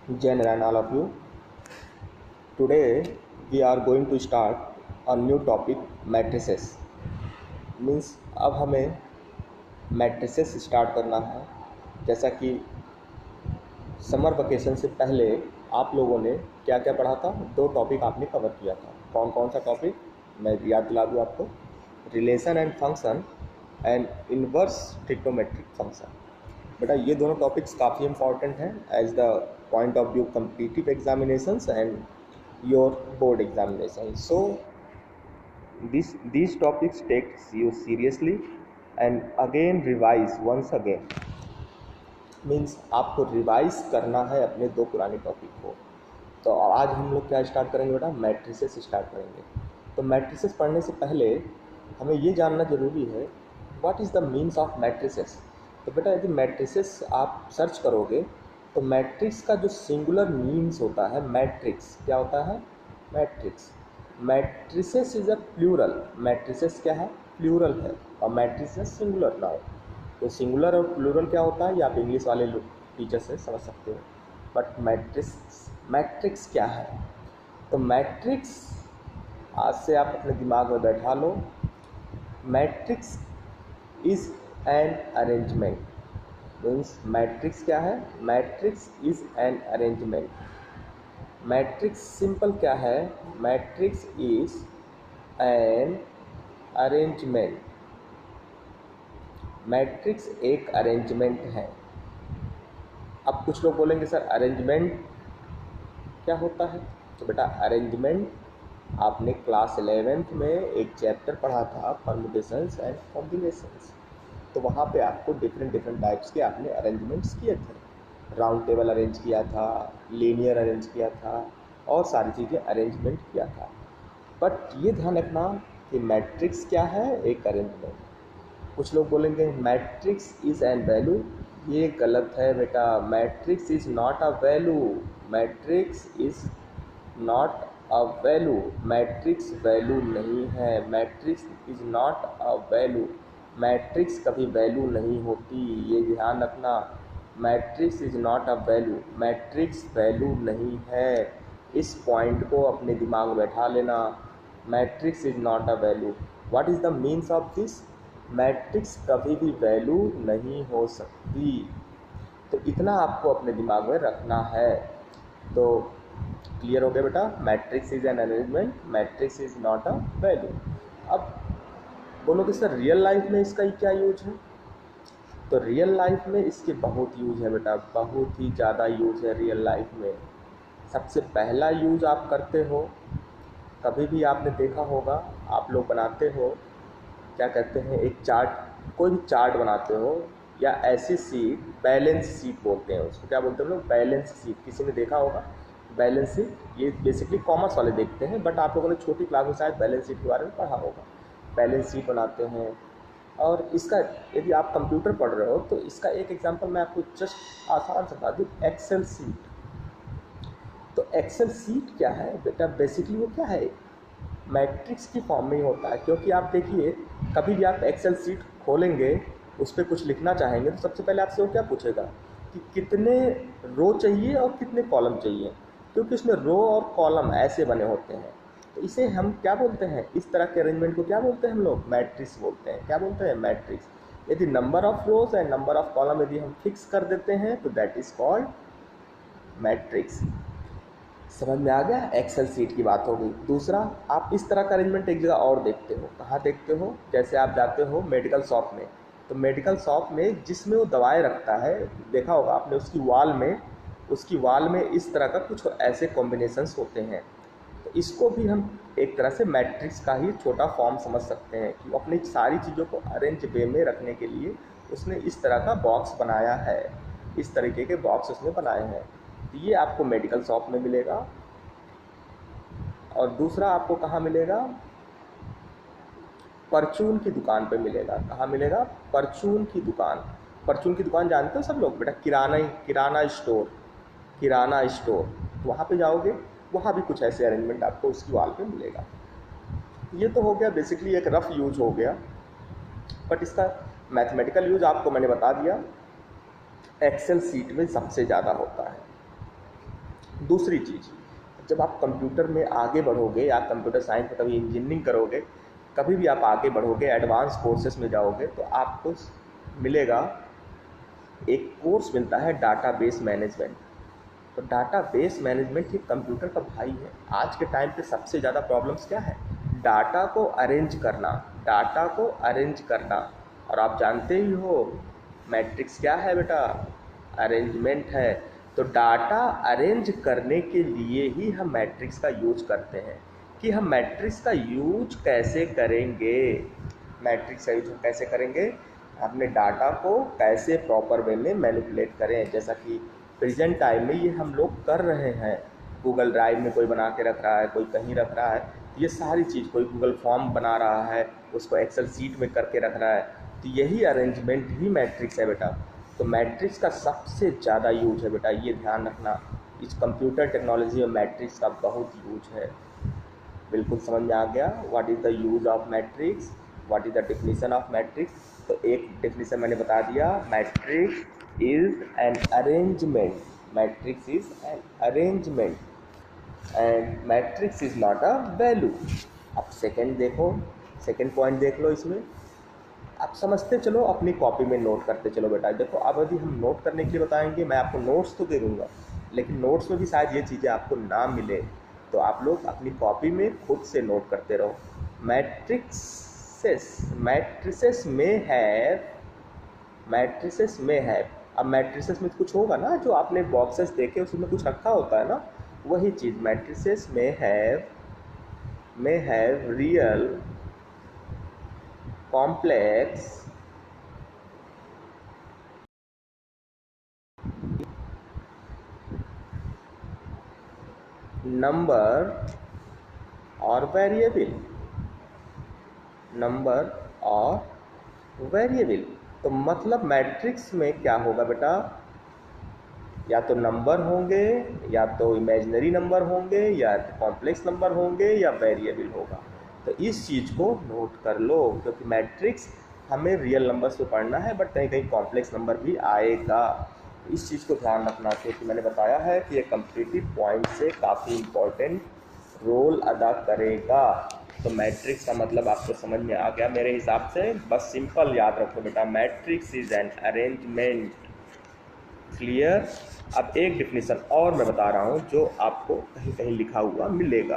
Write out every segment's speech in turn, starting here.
Jen and all of you. Today we are going to start a new topic matrices. Means अब हमें matrices start करना है। जैसा कि समर वेकेशन से पहले आप लोगों ने क्या क्या पढ़ा था, दो टॉपिक आपने कवर किया था। कौन कौन सा टॉपिक मैं याद दिला दूँ आपको? Relation and function and inverse trigonometric function. बेटा ये दोनों टॉपिक्स काफ़ी इंपॉर्टेंट हैं as the point of view competitive examinations and your board examination. So these topics takes you seriously and again revise once again. Means आपको revise करना है अपने दो पुराने टॉपिक को। तो आज हम लोग क्या स्टार्ट करेंगे बेटा? मैट्रिसेस स्टार्ट करेंगे। तो मैट्रिसेस पढ़ने से पहले हमें ये जानना ज़रूरी है what is the means of matrices. तो बेटा यदि मैट्रिसेस आप सर्च करोगे तो मैट्रिक्स का जो सिंगुलर मीन्स होता है, मैट्रिक्स क्या होता है? Matrix. Matrices is a plural. Matrices क्या है? प्लूरल है और मैट्रिसेस सिंगुलर नाउन। तो सिंगुलर और प्लूरल क्या होता है ये आप इंग्लिश वाले लोग टीचर से समझ सकते हो। बट मैट्रिक्स क्या है? तो मैट्रिक्स आज से आप अपने दिमाग में बैठा लो। Matrix is an arrangement. Means matrix क्या है? Matrix is an arrangement. Matrix simple क्या है? Matrix is an arrangement. Matrix एक अरेंजमेंट है। अब कुछ लोग बोलेंगे सर अरेंजमेंट क्या होता है? तो बेटा अरेंजमेंट आपने क्लास 11th में एक चैप्टर पढ़ा था, परम्यूटेशंस एंड कॉम्बिनेशंस। तो वहाँ पे आपको डिफरेंट टाइप्स के आपने अरेंजमेंट्स किए थे। राउंड टेबल अरेंज किया था, लीनियर अरेंज किया था और सारी चीज़ें अरेंजमेंट किया था। बट ये ध्यान रखना कि मैट्रिक्स क्या है? एक अरेंजमेंट। कुछ लोग बोलेंगे मैट्रिक्स इज़ एन वैल्यू। ये गलत है बेटा। Matrix is not a value. Matrix is not a value. Matrix value नहीं है। Matrix is not a value. Matrix कभी वैल्यू नहीं होती, ये ध्यान रखना। Matrix is not a value. Matrix value नहीं है। इस पॉइंट को अपने दिमाग में बैठा लेना। Matrix is not a value. What is the means of this? Matrix कभी भी वैल्यू नहीं हो सकती। तो इतना आपको अपने दिमाग में रखना है। तो क्लियर हो गया बेटा? Matrix is an arrangement, matrix is not a value. अब बोलोगे सर रियल लाइफ में इसका क्या यूज है? तो रियल लाइफ में इसके बहुत यूज है बेटा, बहुत ही ज़्यादा यूज है रियल लाइफ में। सबसे पहला यूज आप करते हो, कभी भी आपने देखा होगा, आप लोग बनाते हो, क्या कहते हैं, एक चार्ट, कोई भी चार्ट बनाते हो या ऐसी सीट, बैलेंस सीट बोलते हैं उसको। क्या बोलते हैं लोग? Balance sheet. किसी ने देखा होगा बैलेंस सीट? ये बेसिकली कॉमर्स वाले देखते हैं, बट आप लोगों ने छोटी क्लास में शायद बैलेंस सीट के बारे में पढ़ा होगा। बैलेंस सीट बनाते हैं। और इसका यदि आप कंप्यूटर पढ़ रहे हो तो इसका एक एग्जांपल मैं आपको जस्ट आसान से बता दूँ, एक्सेल सीट। तो एक्सेल सीट क्या है बेटा? बेसिकली वो क्या है? मैट्रिक्स की फॉर्म में ही होता है। क्योंकि आप देखिए, कभी भी आप एक्सेल सीट खोलेंगे, उस पर कुछ लिखना चाहेंगे तो सबसे पहले आपसे वो क्या पूछेगा कि कितने रो चाहिए और कितने कॉलम चाहिए, क्योंकि उसमें रो और कॉलम ऐसे बने होते हैं। तो इसे हम क्या बोलते हैं? इस तरह के अरेंजमेंट को क्या बोलते हैं हम लोग? मैट्रिक्स बोलते हैं। क्या बोलते हैं? मैट्रिक्स। यदि number of rose and number of column यदि हम फिक्स कर देते हैं तो दैट इज कॉल्ड मैट्रिक्स। समझ में आ गया? एक्सेल सीट की बात हो गई। दूसरा, आप इस तरह का अरेंजमेंट एक जगह और देखते हो। कहाँ देखते हो? जैसे आप जाते हो मेडिकल शॉप में, तो मेडिकल शॉप में जिसमें वो दवाएं रखता है, देखा होगा आपने, उसकी वाल में इस तरह का कुछ ऐसे कॉम्बिनेशंस होते हैं। तो इसको भी हम एक तरह से मैट्रिक्स का ही छोटा फॉर्म समझ सकते हैं कि अपनी सारी चीज़ों को अरेंज वे में रखने के लिए उसने इस तरह का बॉक्स बनाया है। इस तरीके के बॉक्स उसने बनाए हैं। तो ये आपको मेडिकल शॉप में मिलेगा। और दूसरा आपको कहाँ मिलेगा? परचून की दुकान पे मिलेगा। कहाँ मिलेगा? परचून की दुकान। परचून की दुकान जानते हो सब लोग बेटा? किराना स्टोर। किराना स्टोर, तो वहाँ पे जाओगे, वहाँ भी कुछ ऐसे अरेंजमेंट आपको उसकी वॉल पे मिलेगा। ये तो हो गया बेसिकली एक रफ यूज हो गया, बट इसका मैथमेटिकल यूज आपको मैंने बता दिया। एक्सेल सीट में सबसे ज़्यादा होता है। दूसरी चीज़, जब आप कंप्यूटर में आगे बढ़ोगे या कंप्यूटर साइंस में कभी इंजीनियरिंग करोगे, कभी भी आप आगे बढ़ोगे, एडवांस कोर्सेज में जाओगे, तो आपको मिलेगा, एक कोर्स मिलता है डाटाबेस मैनेजमेंट। तो डाटाबेस मैनेजमेंट ही कंप्यूटर का भाई है। आज के टाइम पे सबसे ज़्यादा प्रॉब्लम्स क्या है? डाटा को अरेंज करना, डाटा को अरेंज करना। और आप जानते ही हो मैट्रिक्स क्या है बेटा? अरेंजमेंट है। तो डाटा अरेंज करने के लिए ही हम मैट्रिक्स का यूज करते हैं। कि हम मैट्रिक्स का यूज कैसे करेंगे, मैट्रिक्स का यूज कैसे करेंगे, अपने डाटा को कैसे प्रॉपर वे में मैनिपुलेट करें, जैसा कि प्रेजेंट टाइम में ये हम लोग कर रहे हैं। गूगल ड्राइव में कोई बना के रख रहा है, कोई कहीं रख रहा है, तो ये सारी चीज़, कोई गूगल फॉर्म बना रहा है, उसको एक्सेल सीट में करके रख रहा है, तो यही अरेंजमेंट ही मैट्रिक्स है बेटा। तो मैट्रिक्स का सबसे ज़्यादा यूज है बेटा, ये ध्यान रखना। इस कंप्यूटर टेक्नोलॉजी में मैट्रिक्स का बहुत यूज है। बिल्कुल समझ में आ गया what is the use of matrix, what is the definition of matrix. तो एक डेफिनेशन मैंने बता दिया, matrix is an arrangement, matrix is an arrangement and matrix is not a value. अब सेकंड देखो, सेकंड पॉइंट देख लो इसमें। आप समझते चलो, अपनी कॉपी में नोट करते चलो बेटा। देखो, अब यदि हम नोट करने के लिए बताएंगे, मैं आपको नोट्स तो दे दूँगा, लेकिन नोट्स में भी शायद ये चीज़ें आपको ना मिले, तो आप लोग अपनी कॉपी में खुद से नोट करते रहो। मैट्रिसेस, मैट्रिसेस में है, मैट्रिसेस में है। अब मैट्रिसेस में कुछ होगा ना, जो आपने बॉक्सेस देखे उसमें कुछ रखा होता है ना, वही चीज़ मैट्रिसेस में है रियल, कॉम्प्लेक्स, नंबर और वेरिएबल, नंबर और वेरिएबल। तो मतलब मैट्रिक्स में क्या होगा बेटा, या तो नंबर होंगे, या तो इमेजिनरी नंबर होंगे, या कॉम्प्लेक्स नंबर होंगे, या वेरिएबल होगा। तो इस चीज़ को नोट कर लो, क्योंकि मैट्रिक्स हमें रियल नंबर्स पे पढ़ना है, बट कहीं कहीं कॉम्प्लेक्स नंबर भी आएगा। इस चीज़ को ध्यान रखना, क्योंकि मैंने बताया है कि ये कम्पिटिटिव पॉइंट से काफ़ी इम्पोर्टेंट रोल अदा करेगा। तो मैट्रिक्स का मतलब आपको समझ में आ गया मेरे हिसाब से। बस सिंपल याद रखो बेटा, matrix is an arrangement. Clear? अब एक डिफिनीशन और मैं बता रहा हूँ, जो आपको कहीं कहीं लिखा हुआ मिलेगा,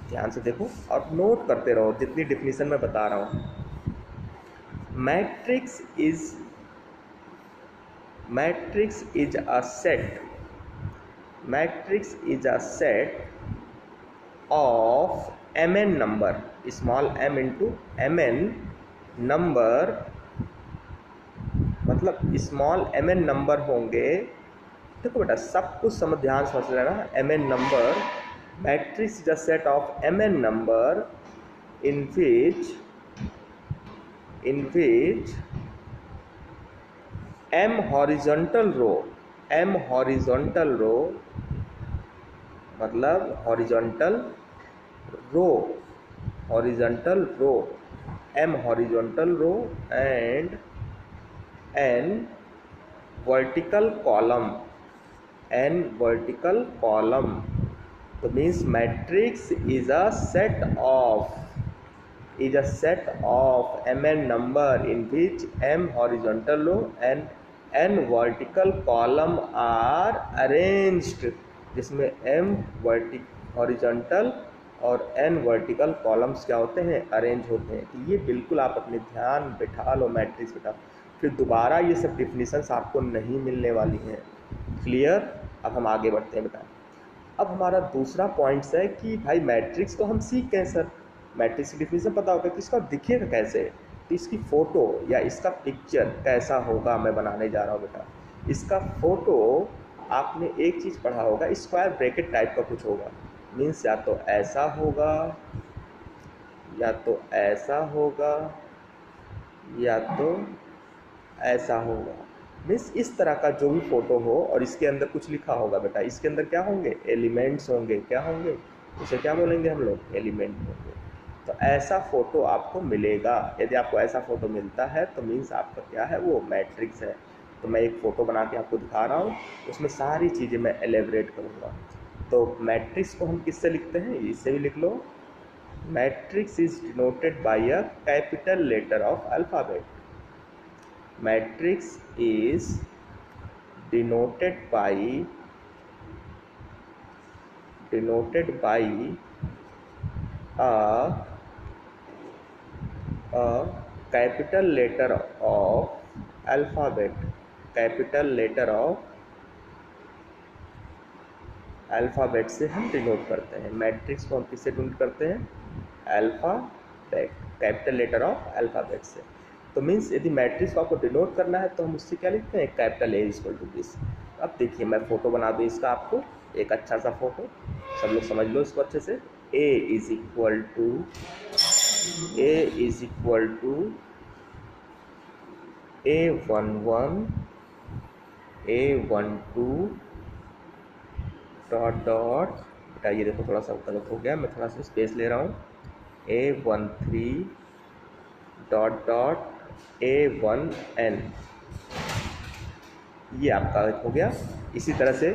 ध्यान से देखो और नोट करते रहो जितनी डिफिनीशन मैं बता रहा हूँ। Matrix is a set, matrix is a set of mn number, small m into mn number, मतलब स्मॉल mn नंबर होंगे। देखो बेटा, सब कुछ समझ, ध्यान समझ लेना। mn number, matrix is a set of mn number in which m horizontal row, m horizontal row मतलब horizontal row, horizontal row, m horizontal row and n vertical column, n vertical column. So means matrix is a set of mn number in which m horizontal row and n vertical column are arranged, जिसमें m horizontal और n vertical columns क्या होते हैं, arrange होते हैं। तो ये बिल्कुल आप अपने ध्यान बिठा लो मैट्रिक्स बेटा, फिर दोबारा ये सब डिफिनीशंस आपको नहीं मिलने वाली हैं। क्लियर? अब हम आगे बढ़ते हैं बेटा। अब हमारा दूसरा पॉइंट्स है कि भाई मैट्रिक्स तो हम सीख गए सर, मैट्रिक्स की डिफिनीशन पता होगा कि इसका दिखेगा कैसे, तो इसकी फ़ोटो या इसका पिक्चर कैसा होगा मैं बनाने जा रहा हूँ बेटा। इसका फ़ोटो आपने एक चीज़ पढ़ा होगा, स्क्वायर ब्रैकेट टाइप का कुछ होगा। मीन्स या तो ऐसा होगा, या तो ऐसा होगा, या तो ऐसा होगा। मीन्स इस तरह का जो भी फ़ोटो हो और इसके अंदर कुछ लिखा होगा बेटा। इसके अंदर क्या होंगे, एलिमेंट्स होंगे। क्या होंगे, उसे क्या बोलेंगे हम लोग, एलिमेंट होंगे। तो ऐसा फ़ोटो आपको मिलेगा। यदि आपको ऐसा फ़ोटो मिलता है तो मीन्स आपका क्या है, वो मैट्रिक्स है। तो मैं एक फ़ोटो बना के आपको दिखा रहा हूँ, उसमें सारी चीज़ें मैं एलेबरेट करूँगा। तो मैट्रिक्स को हम किससे लिखते हैं, इससे भी लिख लो। Matrix is denoted by a capital letter of alphabet. Matrix is denoted by a capital letter of alphabet, capital letter of alphabet से हम डिनोट करते हैं। मैट्रिक्स को हम किससे डिनोट करते हैं, alphabet, capital letter of alphabet से। तो मीन्स यदि मैट्रिक्स को आपको डिनोट करना है तो हम उससे क्या लिखते हैं, capital A equal to this. अब देखिए मैं फ़ोटो बना दूँ इसका आपको, एक अच्छा सा फ़ोटो, सब लोग समझ लो इसको अच्छे से। A is equal to A11 A12 dot dot, बेटा ये देखो थोड़ा सा गलत हो गया, मैं थोड़ा सा स्पेस ले रहा हूँ, A13 डॉट डॉट A1N, ये आपका हो गया। इसी तरह से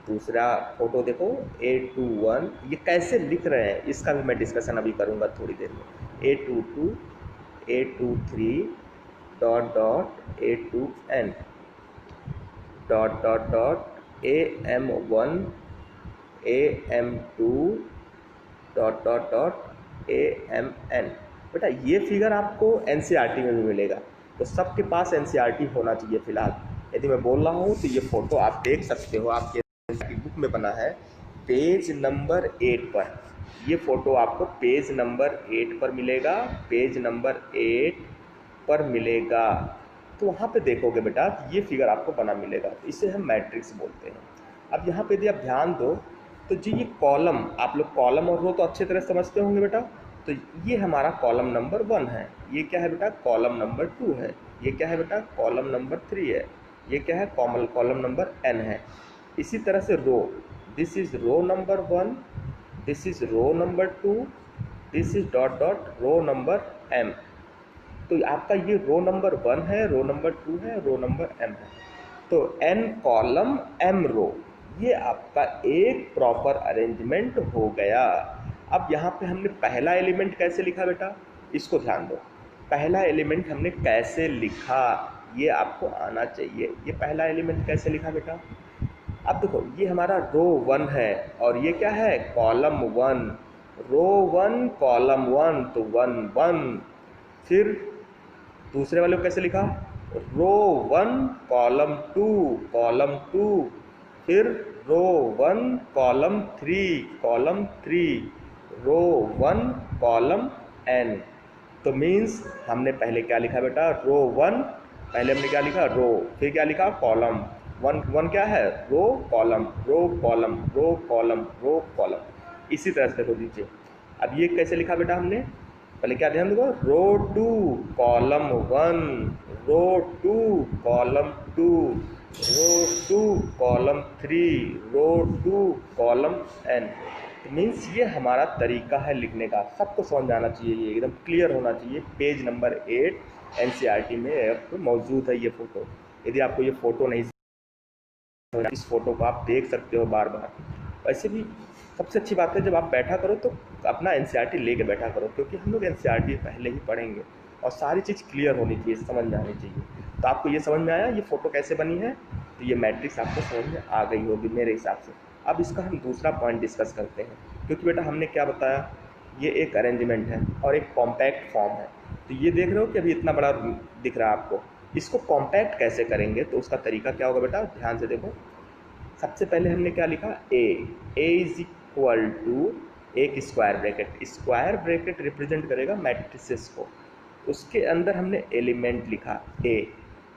दूसरा फोटो देखो A21, ये कैसे लिख रहे हैं इसका भी मैं डिस्कशन अभी करूँगा थोड़ी देर में। A22 A23 dot dot A2N dot dot dot AM1 AM2 dot dot dot AMN। बेटा ये फिगर आपको NCERT में भी मिलेगा, तो सबके पास NCERT होना चाहिए फिलहाल। यदि मैं बोल रहा हूँ तो ये फ़ोटो आप देख सकते हो, आपके बुक में बना है पेज नंबर 8 पर। ये फ़ोटो आपको पेज नंबर 8 पर मिलेगा, पेज नंबर 8 पर मिलेगा। तो वहाँ पे देखोगे बेटा ये फिगर आपको बना मिलेगा, तो इसे हम मैट्रिक्स बोलते हैं। अब यहाँ पे यदि आप ध्यान दो तो जी ये कॉलम, आप लोग कॉलम और रो तो अच्छे तरह समझते होंगे बेटा। तो ये हमारा कॉलम नंबर 1 है, ये क्या है बेटा, कॉलम नंबर 2 है, ये क्या है बेटा, कॉलम नंबर 3 है, ये क्या है, कॉलम नंबर n है। इसी तरह से row, this is row number 1, this is row number 2, this is dot dot row number m। तो आपका ये रो नंबर 1 है, रो नंबर 2 है, रो नंबर m है। तो n कॉलम m रो, ये आपका एक प्रॉपर अरेंजमेंट हो गया। अब यहाँ पे हमने पहला एलिमेंट कैसे लिखा बेटा, इसको ध्यान दो। पहला एलिमेंट हमने कैसे लिखा ये आपको आना चाहिए। ये पहला एलिमेंट कैसे लिखा बेटा, अब देखो ये हमारा रो 1 है और ये क्या है, कॉलम 1, रो 1 कॉलम 1, तो 1 1। फिर दूसरे वाले को कैसे लिखा, रो 1 कॉलम 2, फिर रो 1 कॉलम 3, रो 1 कॉलम n। तो मीन्स हमने पहले क्या लिखा बेटा, रो 1, पहले हमने क्या लिखा, रो, फिर क्या लिखा, कॉलम 1 क्या है, row column, row column, row column, row column. इसी तरह से देखो दीजिए। अब ये कैसे लिखा बेटा हमने, पहले क्या ध्यान दो, रो 2 कॉलम 1, रो 2 कॉलम 2, रो 2 कॉलम 3, रो 2 कॉलम n। तो मीन्स ये हमारा तरीका है लिखने का, सबको समझ में आना चाहिए, ये एकदम क्लियर होना चाहिए। पेज नंबर 8 NCERT में आपको मौजूद है ये फ़ोटो। यदि आपको ये फ़ोटो नहीं, इस फ़ोटो को आप देख सकते हो बार बार। वैसे भी सबसे अच्छी बात है जब आप बैठा करो तो अपना NCERT लेके बैठा करो, क्योंकि हम लोग NCERT पहले ही पढ़ेंगे और सारी चीज़ क्लियर होनी चाहिए, समझ में आनी चाहिए। तो आपको ये समझ में आया ये फ़ोटो कैसे बनी है, तो ये मैट्रिक्स आपको समझ में आ गई होगी मेरे हिसाब से। अब इसका हम दूसरा पॉइंट डिस्कस करते हैं, क्योंकि बेटा हमने क्या बताया, ये एक अरेंजमेंट है और एक कॉम्पैक्ट फॉर्म है। तो ये देख रहे हो कि अभी इतना बड़ा दिख रहा है आपको, इसको कॉम्पैक्ट कैसे करेंगे, तो उसका तरीका क्या होगा बेटा, ध्यान से देखो। सबसे पहले हमने क्या लिखा, ए इज इक्वल टू एक स्क्वायर ब्रैकेट रिप्रेजेंट करेगा मैट्रिसेस को, उसके अंदर हमने एलिमेंट लिखा ए।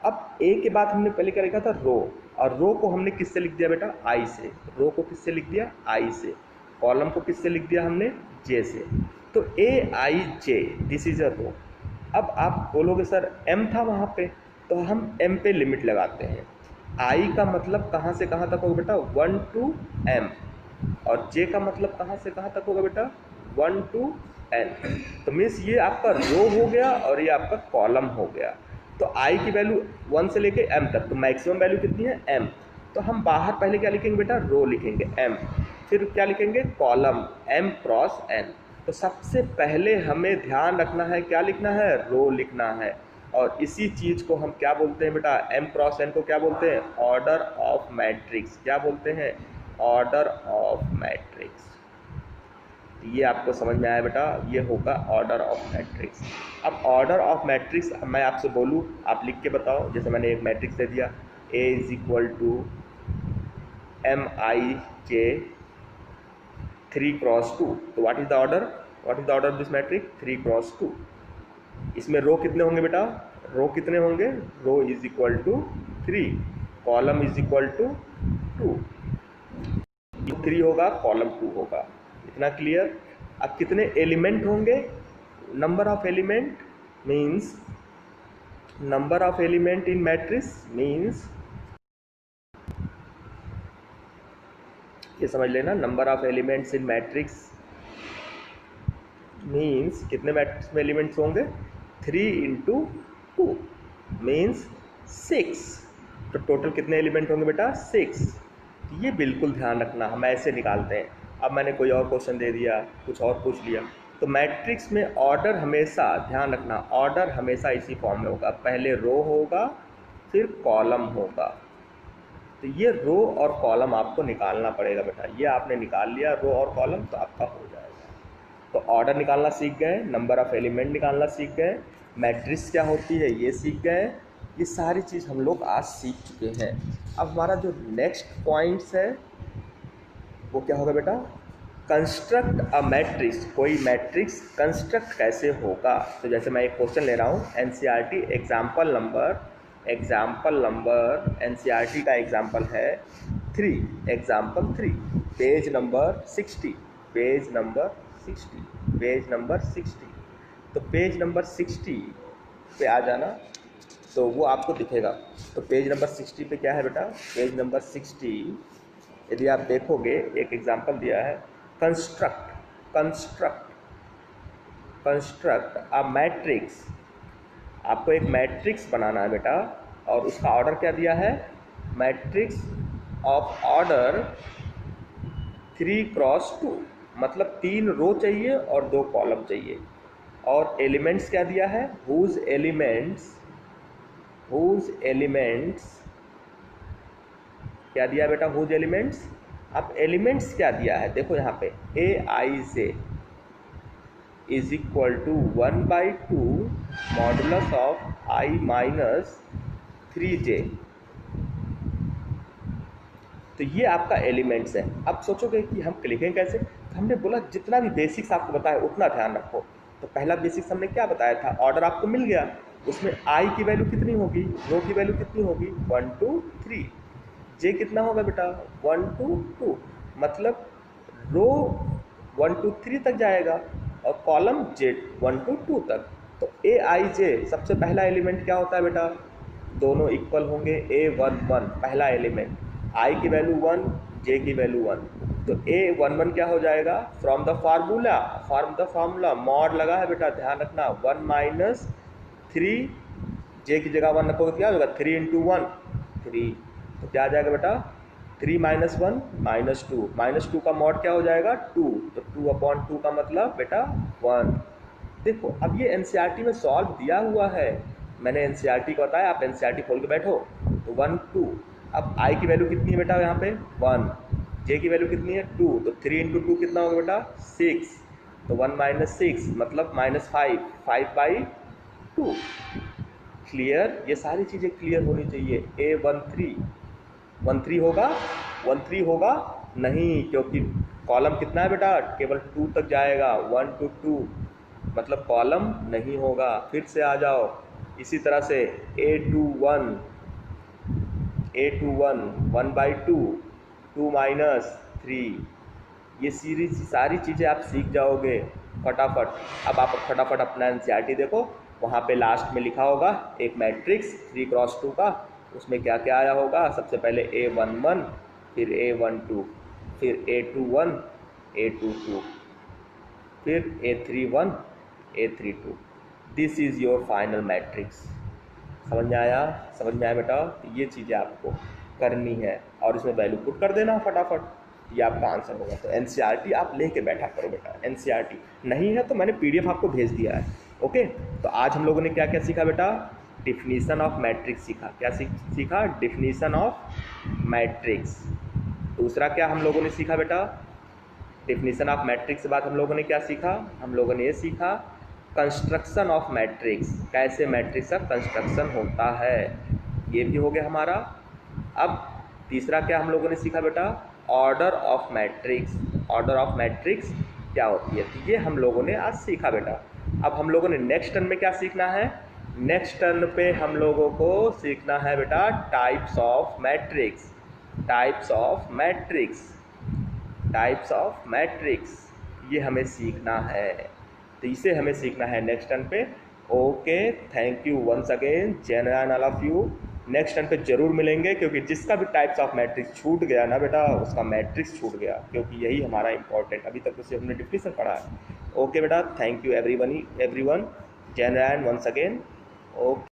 अब ए के बाद हमने पहले क्या लिखा था, रो, और रो को हमने किससे लिख दिया बेटा, आई से, रो को किससे लिख दिया, आई से, कॉलम को किससे लिख दिया हमने, जे से। तो AIJ, दिस इज अ रो। अब आप बोलोगे सर m था वहाँ पे, तो हम m पे लिमिट लगाते हैं। I का मतलब कहाँ से कहाँ तक होगा बेटा, 1 to m, और J का मतलब कहाँ से कहाँ तक होगा बेटा, 1 to n। तो मीन्स ये आपका रो हो गया और ये आपका कॉलम हो गया। तो आई की वैल्यू 1 से लेके m तक, तो मैक्सिमम वैल्यू कितनी है m। तो हम बाहर पहले क्या लिखेंगे बेटा, रो लिखेंगे m, फिर क्या लिखेंगे कॉलम m क्रॉस n। तो सबसे पहले हमें ध्यान रखना है क्या लिखना है, रो लिखना है। और इसी चीज़ को हम क्या बोलते हैं बेटा, m क्रॉस n को क्या बोलते हैं, ऑर्डर ऑफ मैट्रिक्स। क्या बोलते हैं, ऑर्डर ऑफ मैट्रिक्स। ये आपको समझ में आया बेटा, ये होगा ऑर्डर ऑफ मैट्रिक्स। अब ऑर्डर ऑफ मैट्रिक्स मैं आपसे बोलूँ, आप लिख के बताओ। जैसे मैंने एक मैट्रिक्स दे दिया, A is equal to MIJ 3 cross 2। तो what is the order, what is the order of this matrix, 3 cross 2। इसमें रो कितने होंगे बेटा, रो कितने होंगे, row is equal to 3, column is equal to 2, 3 होगा कॉलम 2 होगा। इतना क्लियर। अब कितने एलिमेंट होंगे, number of element means, number of element in matrix means, ये समझ लेना, number of elements in matrix means कितने मैट्रिक्स में एलिमेंट्स होंगे, 3 इंटू 2 मीन्स 6। तो टोटल कितने एलिमेंट होंगे बेटा, 6। ये बिल्कुल ध्यान रखना, हम ऐसे निकालते हैं। अब मैंने कोई और क्वेश्चन दे दिया, कुछ और पूछ लिया, तो मैट्रिक्स में ऑर्डर हमेशा, ध्यान रखना, ऑर्डर हमेशा इसी फॉर्म में होगा, पहले रो होगा फिर कॉलम होगा। तो ये रो और कॉलम आपको निकालना पड़ेगा बेटा। ये आपने निकाल लिया रो और कॉलम, तो आपका हो जाएगा। तो ऑर्डर निकालना सीख गए, नंबर ऑफ एलिमेंट निकालना सीख गए, मैट्रिक्स क्या होती है ये सीख गए। ये सारी चीज़ हम लोग आज सीख चुके हैं। अब हमारा जो नेक्स्ट पॉइंट्स है वो क्या होगा बेटा, कंस्ट्रक्ट अ मैट्रिक्स। कोई मैट्रिक्स कंस्ट्रक्ट कैसे होगा। तो जैसे मैं एक क्वेश्चन ले रहा हूँ, NCERT एग्जाम्पल नंबर NCERT का एग्जाम्पल है 3, example 3, page number 60, page number 60, page number 60। तो पेज नंबर 60 पे आ जाना, तो वो आपको दिखेगा। तो पेज नंबर 60 पे क्या है बेटा, पेज नंबर 60 यदि आप देखोगे, एक एग्जाम्पल दिया है, construct, construct, construct a matrix. आपको एक मैट्रिक्स बनाना है बेटा, और उसका ऑर्डर क्या दिया है, मैट्रिक्स ऑफ ऑर्डर 3 क्रॉस 2, मतलब 3 रो चाहिए और 2 कॉलम चाहिए। और एलिमेंट्स क्या दिया है, हुज एलिमेंट्स, हुज एलिमेंट्स क्या दिया बेटा, हुज एलिमेंट्स। अब एलिमेंट्स क्या दिया है, देखो यहाँ पे AIJ is equal to 1/2 modulus of I minus 3J। तो ये आपका एलिमेंट्स है। अब सोचोगे कि हम लिखें कैसे, तो हमने बोला जितना भी बेसिक्स आपको बताया उतना ध्यान रखो। तो पहला बेसिक्स हमने क्या बताया था, ऑर्डर आपको मिल गया, उसमें I की वैल्यू कितनी होगी, रो की वैल्यू कितनी होगी, 1 2 3, J कितना होगा बेटा 1 2 2, मतलब रो 1 2 3 तक जाएगा और कॉलम J 1 2 2 तक। तो AIJ सबसे पहला एलिमेंट क्या होता है बेटा, दोनों इक्वल होंगे, A11 पहला एलिमेंट, I की वैल्यू 1, J की वैल्यू 1। तो A11 क्या हो जाएगा, from the formula, from the formula mod लगा है बेटा, ध्यान रखना, 1 माइनस 3, J की जगह 1 रखोगे तो क्या होगा, 3 इंटू 1 3। तो क्या आ जाएगा बेटा, 3 माइनस 1 माइनस 2, माइनस 2 का मॉड क्या हो जाएगा 2, तो 2/2 का मतलब बेटा 1। देखो अब ये NCERT में सॉल्व दिया हुआ है, मैंने NCERT को बताया, आप NCERT खोल के बैठो। तो 1 2, अब I की वैल्यू कितनी है बेटा यहाँ पे 1, J की वैल्यू कितनी है 2, तो 3 इंटू 2 कितना होगा बेटा 6, तो 1 माइनस 6 मतलब माइनस 5, 5/2। क्लियर, ये सारी चीज़ें क्लियर होनी चाहिए। A13 13 होगा, 13 होगा नहीं, क्योंकि कॉलम कितना है बेटा, केवल 2 तक जाएगा, 1 to 2 मतलब कॉलम नहीं होगा। फिर से आ जाओ, इसी तरह से A21 1/2, 2 माइनस 3, ये सीरीज सारी चीज़ें आप सीख जाओगे फटाफट। अब आप फटाफट अपना NCERT देखो, वहाँ पे लास्ट में लिखा होगा एक मैट्रिक्स 3 क्रॉस 2 का, उसमें क्या क्या आया होगा, सबसे पहले A11, फिर A12, फिर A21, A22, फिर A31, A32। This is your final matrix. समझ में आया? समझ में आया बेटा? ये चीज़ें आपको करनी है और इसमें वैल्यू पुट कर देना फटाफट, ये आपका आंसर होगा। तो एनसीईआरटी आप लेके बैठा करो बेटा। एनसीईआरटी नहीं है तो मैंने पीडीएफ आपको भेज दिया है। ओके, तो आज हम लोगों ने क्या क्या सीखा बेटा? डिफिनीशन ऑफ मैट्रिक्स सीखा। क्या सीखा? Definition of matrix. दूसरा क्या हम लोगों ने सीखा बेटा? डिफिनीशन ऑफ मैट्रिक्स के बाद हम लोगों ने क्या सीखा? हम लोगों ने ये सीखा कंस्ट्रक्शन ऑफ मैट्रिक्स, कैसे मैट्रिक्स का कंस्ट्रक्शन होता है, ये भी हो गया हमारा। अब तीसरा क्या हम लोगों ने सीखा बेटा? Order of matrix. Order of matrix क्या होती है, तो ये हम लोगों ने आज सीखा बेटा। अब हम लोगों ने नेक्स्ट टर्न में क्या सीखना है? नेक्स्ट टर्न पे हम लोगों को सीखना है बेटा types of matrix. Types of matrix, types of matrix, ये हमें सीखना है। तो इसे हमें सीखना है नेक्स्ट टर्न पे। Okay, thank you once again, जय Narayan all of you. Next turn पे जरूर मिलेंगे, क्योंकि जिसका भी टाइप्स ऑफ मैट्रिक्स छूट गया ना बेटा, उसका मैट्रिक्स छूट गया, क्योंकि यही हमारा इंपॉर्टेंट, अभी तक उसे हमने डिफिनेशन पढ़ा है। ओके बेटा, थैंक यू एवरीवन, जय नारायण वंस अगेन। ओके।